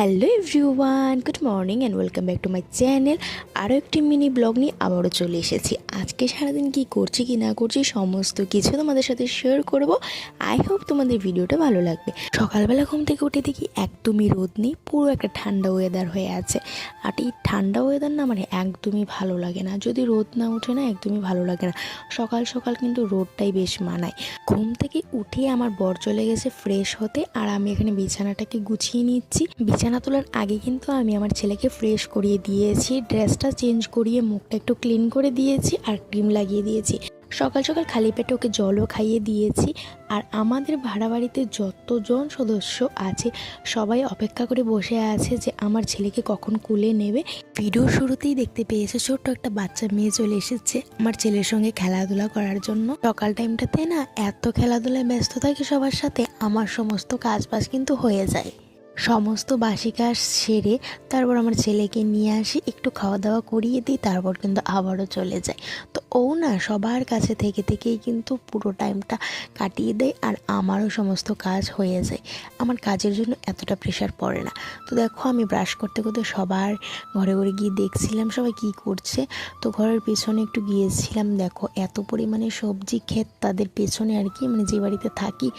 Hello everyone, good morning and welcome back to my channel. আরও একটি mini blog নিয়ে আবারও চলে এসেছি। আজকে সারাদিন কি করছি কি না করছি সমস্ত কিছু তোমাদের সাথে শেয়ার করব। আই হোপ তোমাদের ভিডিওটা ভালো লাগবে। সকালবেলা ঘুম থেকে উঠে দেখি একদমই রোদ নেই, পুরো একটা ঠান্ডা ওয়েদার হয়ে আছে। আর এই ঠান্ডা ওয়েদার না মানে একদমই ভালো লাগে না, যদি রোদ না ওঠে না একদমই ভালো লাগে না। সকাল সকাল কিন্তু রোদটাই বেশ মানায়। ঘুম থেকে উঠে আমার বর চলে গেছে ফ্রেশ হতে, আর আমি এখানে বিছানাটাকে গুছিয়ে নিচ্ছি। বিছানা তোলার আগে কিন্তু আমি আমার ছেলেকে ফ্রেশ করিয়ে দিয়েছি, ড্রেসটা চেঞ্জ করিয়ে মুখটা একটু ক্লিন করে দিয়েছি আর ক্রিম লাগিয়ে দিয়েছি। সকাল সকাল খালি পেটে ওকে জলও খাইয়ে দিয়েছি। আর আমাদের ভাড়া বাড়িতে যতজন সদস্য আছে সবাই অপেক্ষা করে বসে আছে যে আমার ছেলেকে কখন কুলে নেবে। ভিডিও শুরুতেই দেখতে পেয়েছে ছোট্ট একটা বাচ্চা মেয়ে চলে এসেছে আমার ছেলের সঙ্গে খেলাধুলা করার জন্য। সকাল টাইমটাতে না এত খেলাধুলায় ব্যস্ত থাকে সবার সাথে, আমার সমস্ত কাজ বাজ কিন্তু হয়ে যায়। সমস্ত বাসি কাজ সেরে তারপর আমার ছেলেকে নিয়ে আসি, একটু খাওয়া দাওয়া করিয়ে দিই, তারপর কিন্তু আবারও চলে যায়। তো ও না সবার কাছে থেকে থেকেই কিন্তু পুরো টাইমটা কাটিয়ে দেয়, আর আমারও সমস্ত কাজ হয়ে যায়। আমার কাজের জন্য এতটা প্রেশার পড়ে না। তো দেখো আমি ব্রাশ করতে করতে সবার ঘরে ঘরে গিয়ে দেখছিলাম সবাই কি করছে। তো ঘরের পেছনে একটু গিয়েছিলাম, দেখো এত পরিমাণে সবজি ক্ষেত তাদের পেছনে আর কি, মানে যে বাড়িতে থাকি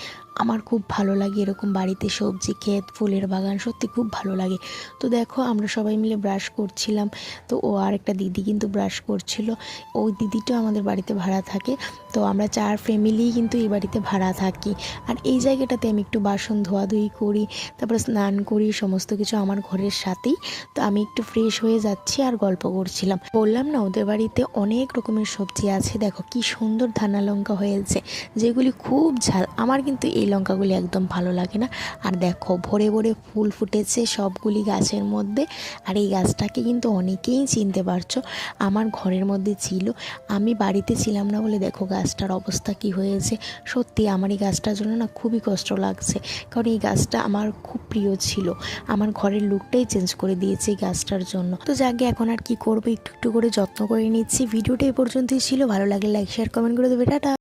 আমার খুব ভালো লাগে এরকম বাড়িতে সবজি ক্ষেত ফুলের বাগান, সত্যি খুব ভালো লাগে। তো দেখো আমরা সবাই মিলে ব্রাশ করছিলাম, তো ও আর একটা দিদি কিন্তু ব্রাশ করছিল। ওই দিদিটা আমাদের বাড়িতে ভাড়া থাকে। তো আমরা 4 ফ্যামিলি কিন্তু এই বাড়িতে ভাড়া থাকি। আর এই জায়গাটাতে আমি একটু বাসন ধোয়াধুয়ি করি, তারপরে স্নান করি, সমস্ত কিছু আমার ঘরের সাথেই। তো আমি একটু ফ্রেশ হয়ে যাচ্ছি আর গল্প করছিলাম। বললাম না ওদের বাড়িতে অনেক রকমের সবজি আছে, দেখো কি সুন্দর ধানা লঙ্কা হয়েছে যেগুলি খুব ঝাল। আমার কিন্তু এই লঙ্কাগুলি একদম ভালো লাগে না। আর দেখো ভরে ভরে ফুল ফুটেছে সবগুলি গাছের মধ্যে। আর এই গাছটাকে কিন্তু অনেকেই চিনতে পারছো, আমার ঘরের মধ্যে ছিল। আমি বাড়িতে ছিলাম না বলে দেখো গাছটার অবস্থা কি হয়েছে। সত্যি আমার এই গাছটার জন্য না খুবই কষ্ট লাগছে, কারণ এই গাছটা আমার খুব প্রিয় ছিল। আমার ঘরের লুকটাই চেঞ্জ করে দিয়েছে এই গাছটার জন্য। তো যাকে এখন আর কি করবো, একটু একটু করে যত্ন করে নিচ্ছি। ভিডিওটা এই পর্যন্তই ছিল, ভালো লাগলে লাইক শেয়ার কমেন্ট করে দেবে। টাটা।